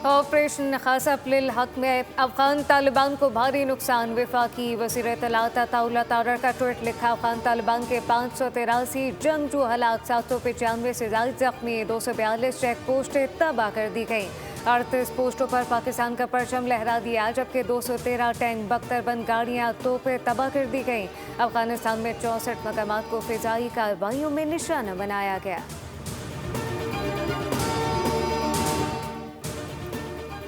Operation खासापलिल हक में अफगान तालिबान को भारी नुकसान। वफाकी वज़ीर इत्तलात अताउल्लाह तारर का ट्वीट लिखा। अफगान तालिबान के 583 जंगजू हलाक, 795 से ज़ायद जख्मी, 242 चेक पोस्टें तबाह कर दी गई। 38 पोस्टों पर पाकिस्तान का परचम लहरा दिया, जबकि 213 टैंक, बख्तरबंद गाड़ियाँ, तोपें तबाह कर दी गई। अफगानिस्तान में 64 मकामात को फ़िज़ाई कार्रवाइयों में निशाना बनाया गया।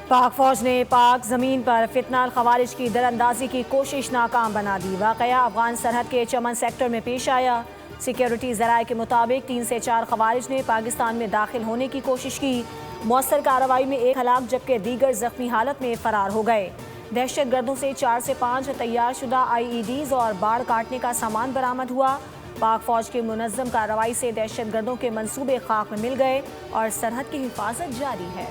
पाक फौज ने पाक ज़मीन पर फितनाल खवारिज की दरअंदाजी की कोशिश नाकाम बना दी। वाक़या अफगान सरहद के चमन सेक्टर में पेश आया। सिक्योरिटी ज़राए के मुताबिक 3 से 4 खवारिज ने पाकिस्तान में दाखिल होने की कोशिश की। मौसर कार्रवाई में 1 हलाक जबकि दीगर जख्मी हालत में फरार हो गए। दहशत गर्दों से 4 से 5 तैयार शुदा IEDs और बाढ़ काटने का सामान बरामद हुआ। पाक फौज की मुनज़्ज़म कार्रवाई से दहशत गर्दों के मंसूबे खाक में मिल गए और सरहद की हिफाजत जारी है।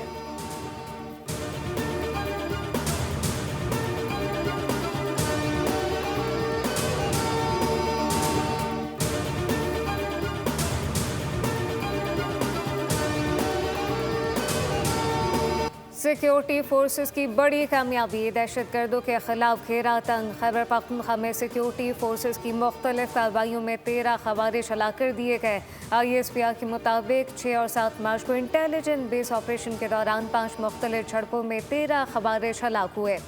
सिक्योरिटी फोर्सेस की बड़ी कामयाबी, दहशत गर्दों के खिलाफ घेरा तंग। खैबर पख्तूनख्वा में सिक्योरिटी फोर्सेस की मुख्तलिफ कार्रवाइयों में 13 खवारिज हलाक कर दिए गए। ISPR के मुताबिक 6 और 7 मार्च को इंटेलिजेंस बेस ऑपरेशन के दौरान 5 मुख्तलिफ झड़पों में 13 खवारिज हलाक हुए।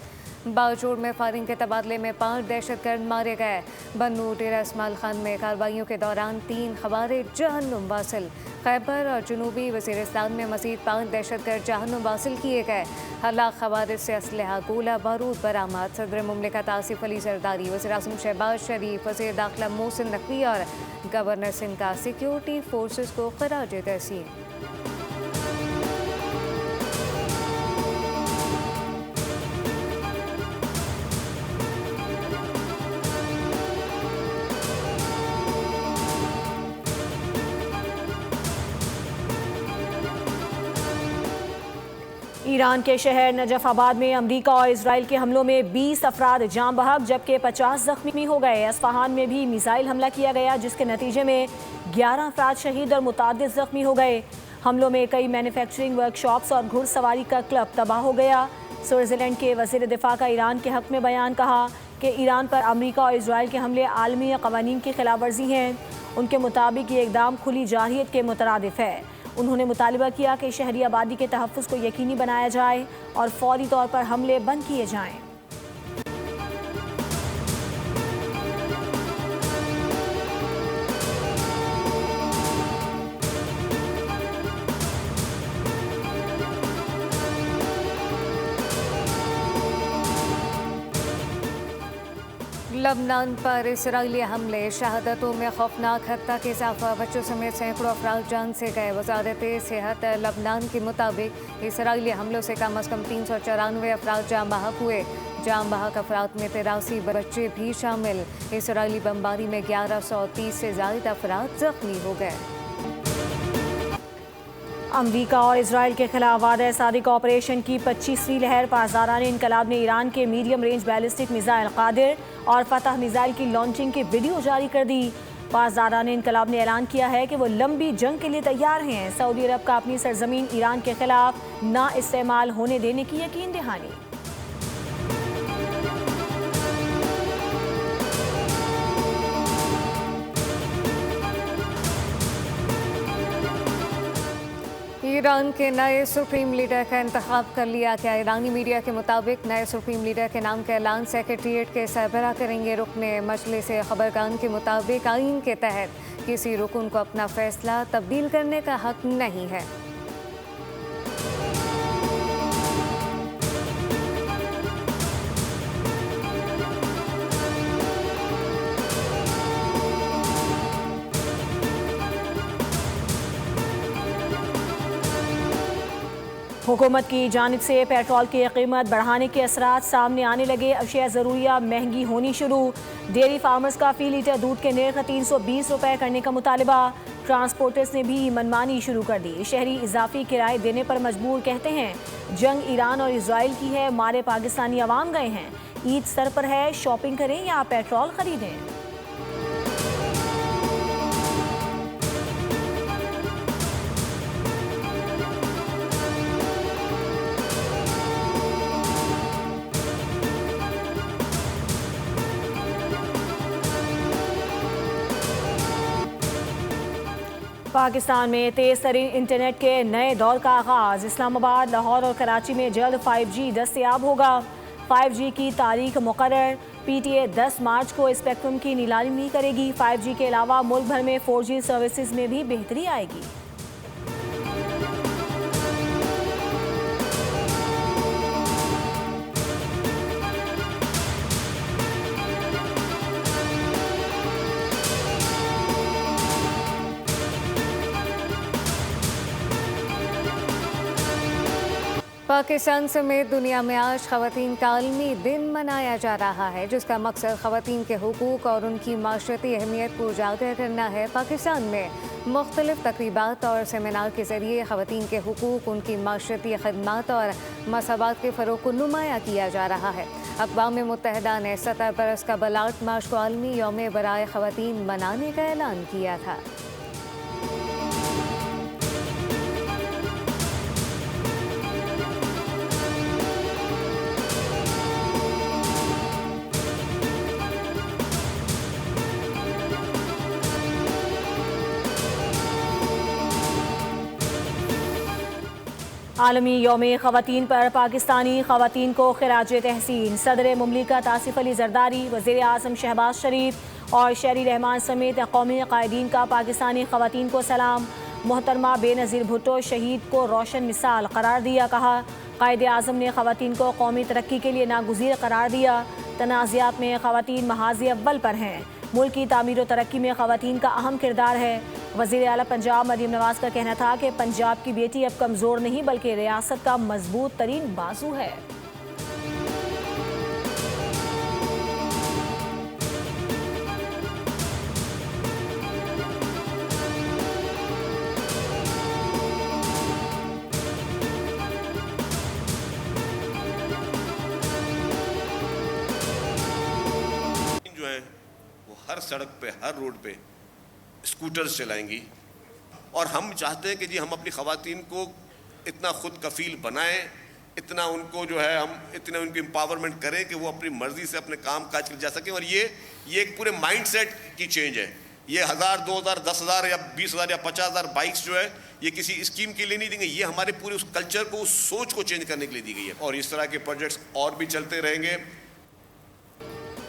बाजूड़ में फायरिंग के तबादले में 5 दहशतगर्द मारे गए। बन्नू डेरा इस्माइल खान में कार्रवाइयों के दौरान 3 खवारिज जहन्नुम वासिल। खैबर और जनूबी वज़ीरिस्तान में मज़ीद 5 दहशतगर्द जहन्नुम वासिल किए गए। हलाक खवारिज से असलहा, गोला बारूद बरामद। सदर मुमलिकत आसिफ अली जरदारी, वज़ीर आज़म शहबाज शरीफ, वज़ीर दाखिला मोहसिन नकवी और गवर्नर सिंध का सिक्योरिटी फोर्सेस को खराज तहसीन। ईरान के शहर नजफ़ाबाद में अमरीका और इसराइल के हमलों में 20 अफराद जाँ बहक जबकि 50 जख्मी हो गए। अस्फहान में भी मिसाइल हमला किया गया, जिसके नतीजे में 11 अफराद शहीद और मुतादिद जख्मी हो गए। हमलों में कई मैन्युफैक्चरिंग वर्कशॉप्स और घुड़सवारी का क्लब तबाह हो गया। स्विट्ज़रलैंड के वज़ीर दिफा का ईरान के हक़ में बयान, कहा कि ईरान पर अमरीका और इसराइल के हमले आलमी क़वानीन की खिलाफ वर्जी हैं। उनके मुताबिक ये इक़दाम खुली जारहियत के मुतरादिफ है। उन्होंने मुतालिबा किया कि शहरी आबादी के तहफ़्फ़ुज़ को यकीनी बनाया जाए और फौरी तौर पर हमले बंद किए जाएँ। लबनान पर इसराइली हमले, शहादतों में खौफनाक हद तक इजाफा, बच्चों समेत सैकड़ों अफराद जान से गए। वज़ारत सेहत लबनान के मुताबिक इसराइली हमलों से कम अज़ कम 394 अफराद जाँ बहक हुए। जाँ बहक अफराद में 83 बच्चे भी शामिल। इसराइली बमबारी में 1130 से ज़ायद अफराद जख्मी हो गए। अमरीका और इसराइल के खिलाफ वादा सादिक ऑपरेशन की 25वीं लहर। पासदारान इनकलाब ने ईरान के medium range ballistic missile Qadir और फतह मिसाइल की लॉन्चिंग की वीडियो जारी कर दी। पासदारान इनकलाब ने ऐलान किया है कि वो लंबी जंग के लिए तैयार हैं। सऊदी अरब का अपनी सरजमीन ईरान के खिलाफ ना इस्तेमाल होने देने की यकीन दहानी। ईरान के नए सुप्रीम लीडर का इंतखाब कर लिया गया। ईरानी मीडिया के मुताबिक नए सुप्रीम लीडर के नाम का ऐलान सेक्रेटेरिएट के सरबराह करेंगे। रुकने मजलिस खबरगान के मुताबिक आइन के तहत किसी रुकन को अपना फैसला तब्दील करने का हक नहीं है। हुकूमत की जानिब से पेट्रोल की कीमत बढ़ाने के असरात सामने आने लगे। अशिया ज़रूरिया महंगी होनी शुरू। डेयरी फार्मर्स का फ़ी लीटर दूध के निर्ख 320 रुपये करने का मुतालबा। ट्रांसपोर्टर्स ने भी मनमानी शुरू कर दी। शहरी इजाफी किराए देने पर मजबूर, कहते हैं जंग ईरान और इसराइल की है, मारे पाकिस्तानी अवाम गए हैं। ईद सर पर है, शॉपिंग करें या पेट्रोल खरीदें। पाकिस्तान में तेज तरीन इंटरनेट के नए दौर का आगाज। इस्लामाबाद, लाहौर और कराची में जल्द 5G दस्तयाब होगा। 5G की तारीख मुकर्रर। PTA 10 मार्च को स्पेक्ट्रम की नीलामी करेगी। 5G के अलावा मुल्क भर में 4G सर्विसेज में भी बेहतरी आएगी। पाकिस्तान समेत दुनिया में आज ख़वातीन का आलमी दिन मनाया जा रहा है, जिसका मकसद ख़वातीन के हुकूक और उनकी माशरती अहमियत को उजागर करना है। पाकिस्तान में मुख्तलिफ तकरीबात और सेमिनार के ज़रिए ख़वातीन के हुकूक, उनकी माशरती खदमात और मसावात के फ़रोग़ को नुमाया किया जा रहा है। अक़वाम मुत्तहिदा ने 17 बरस कबल 8 मार्च को आलमी यौम बराए ख़वातीन मनाने का ऐलान किया था। आलमी यौम ख़वातीन पर पाकिस्तानी ख़वातीन को खिराज तहसीन। सदर मुमलिकत आसिफ अली जरदारी, वज़ीर आज़म शहबाज शरीफ और शहरी रहमान समेत कौमी कायदीन का पाकिस्तानी ख़वातीन को सलाम। मोहतरमा बेनज़ीर भुट्टो शहीद को रोशन मिसाल करार दिया। कहा, कायद आज़म ने ख़वातीन को कौमी तरक्की के लिए नागुज़ीर करार दिया। तनाज़ात में ख़वातीन महाज़ी अव्वल पर हैं। मुल्क की तामीर और तरक्की में ख़वातीन का अहम किरदार है। वज़ीर आला पंजाब मरीम नवाज़ का कहना था कि पंजाब की बेटी अब कमज़ोर नहीं बल्कि रियासत का मजबूत तरीन बाजू है। जो है वो हर सड़क पे, हर रोड पे स्कूटर्स चलाएंगी और हम चाहते हैं कि जी हम अपनी ख़वातीन को इतना ख़ुद कफ़ील बनाएं, इतना उनको जो है हम इतना उनकी एम्पावरमेंट करें कि वो अपनी मर्ज़ी से अपने काम काज कर जा सकें। और ये एक पूरे माइंडसेट की चेंज है। ये 1000, 2000, 10,000 या 20,000 या 50,000 बाइक्स जो है ये किसी स्कीम के लिए नहीं दी गई, ये हमारे पूरे उस कल्चर को, उस सोच को चेंज करने के लिए दी गई है। और इस तरह के प्रोजेक्ट्स और भी चलते रहेंगे।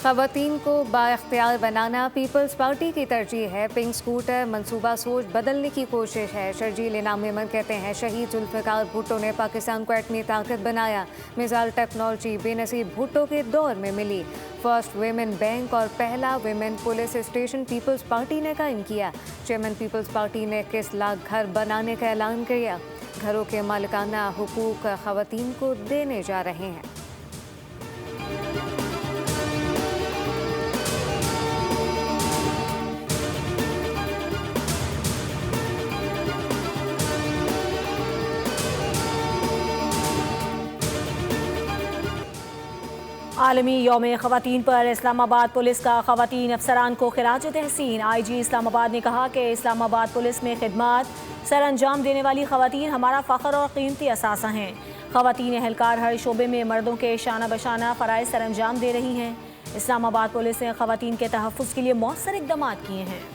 ख़वातीन को बाइख्तियार बनाना पीपल्स पार्टी की तरजीह है। पिंक स्कूटर मनसूबा सोच बदलने की कोशिश है। शर्जील इनाम मेमन कहते हैं, शहीद जुल्फ़िकार भुट्टो ने पाकिस्तान को एटमी ताकत बनाया। मिसाइल टेक्नोलॉजी बेनज़ीर भुट्टो के दौर में मिली। फर्स्ट वेमेन बैंक और पहला women police station Peoples Party ने कायम किया। चेयरमैन पीपल्स पार्टी ने 21 लाख घर बनाने का ऐलान किया। घरों के मालिकाना हुकूक ख़वातीन को देने जा रहे हैं। आलमी यौम ख़वातीन पर इस्लामाबाद पुलिस का ख़वातीन अफसरान को खिराज तहसीन। IG इस्लामाबाद ने कहा कि इस्लामाबाद पुलिस में खिदमात सर अंजाम देने वाली ख़वातीन हमारा फ़ख्र और कीमती असासा हैं। ख़वातीन एहलकार हर शोबे में मर्दों के शाना बशाना फ़राइज़ सर अंजाम दे रही हैं। इस्लामाबाद पुलिस ने ख़वातीन के तहफ़्फ़ुज़ के लिए मौसर इक़दाम किए हैं।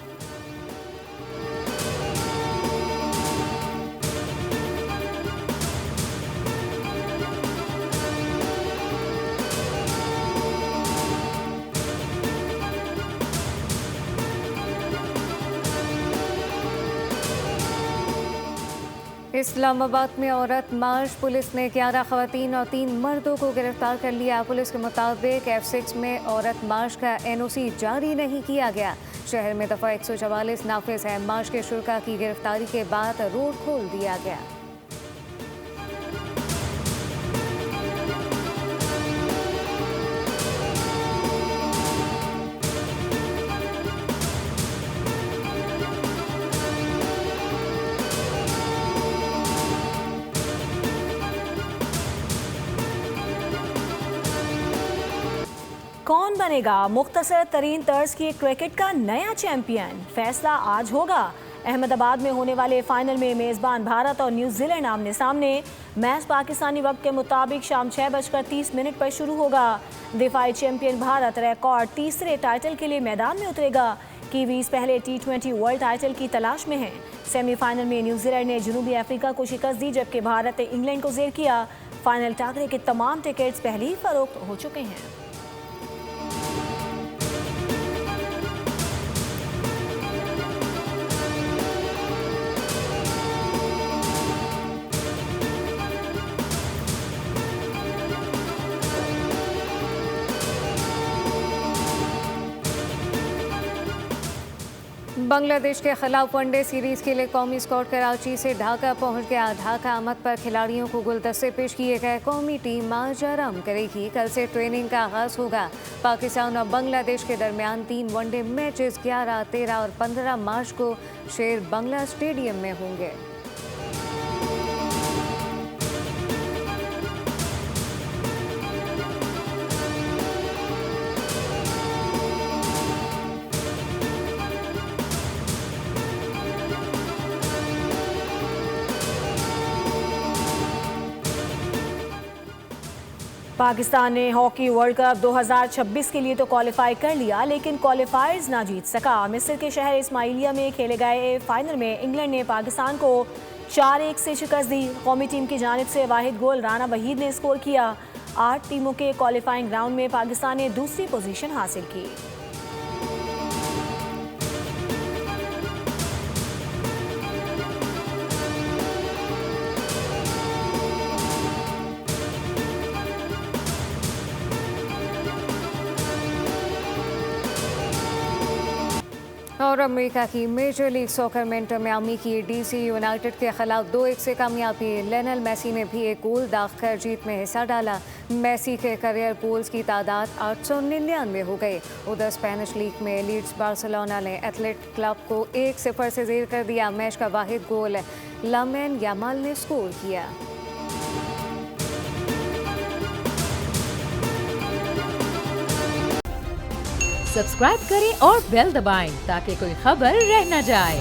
इस्लामाबाद में औरत मार्च। पुलिस ने 11 ख़वातीन और 3 मर्दों को गिरफ्तार कर लिया। पुलिस के मुताबिक F6 में औरत मार्च का NOC जारी नहीं किया गया। शहर में दफ़ा 144 नाफिज है। मार्च के शुरा की गिरफ्तारी के बाद रोड खोल दिया गया। कौन बनेगा मुख्तसर तरीन तर्ज की क्रिकेट का नया चैंपियन? फैसला आज होगा। अहमदाबाद में होने वाले फाइनल में मेज़बान भारत और न्यूजीलैंड आमने सामने। मैच पाकिस्तानी वक्त के मुताबिक शाम 6:30 पर शुरू होगा। दिफाई चैंपियन भारत रिकॉर्ड तीसरे टाइटल के लिए मैदान में उतरेगा। कीवीज पहले T20 वर्ल्ड टाइटल की तलाश में हैं। सेमीफाइनल में न्यूजीलैंड ने जनूबी अफ्रीका को शिकस्त दी, जबकि भारत ने इंग्लैंड को जेर किया। फाइनल टाकरे के तमाम टिकट्स पहले ही फरोख्त हो चुके हैं। बांग्लादेश के खिलाफ वनडे सीरीज के लिए कौमी स्क्वाड कराची से ढाका पहुंच गया। ढाका आमद पर खिलाड़ियों को गुलदस्ते पेश किए गए। कौमी टीम आज आराम करेगी। कल से ट्रेनिंग का आगाज होगा। पाकिस्तान और बांग्लादेश के दरमियान 3 वनडे मैचेस 11, 13 और 15 मार्च को शेर बांग्ला स्टेडियम में होंगे। पाकिस्तान ने हॉकी वर्ल्ड कप 2026 के लिए तो क्वालिफाई कर लिया, लेकिन क्वालिफायर्स ना जीत सका। मिस्र के शहर इस्माइलिया में खेले गए फाइनल में इंग्लैंड ने पाकिस्तान को 4-1 से शिकस्त दी। कौमी टीम की जानिब से वाहिद गोल राना वहीद ने स्कोर किया। 8 टीमों के क्वालिफाइंग राउंड में पाकिस्तान ने दूसरी पोजीशन हासिल की। और अमेरिका की मेजर लीग सॉकर में इंटर मियामी की DC यूनाइटेड के खिलाफ 2-1 से कामयाबी। लियोनेल मेसी ने भी एक गोल दागकर जीत में हिस्सा डाला। मेसी के करियर गोल्स की तादाद 899 हो गई। उधर स्पेनिश लीग में लीड्स बार्सिलोना ने एथलेटिक क्लब को 1-0 से जेर कर दिया। मैच का वाहिद गोल लामिन यामाल ने स्कोर किया। सब्सक्राइब करें और बेल दबाएं ताकि कोई खबर रह न जाए।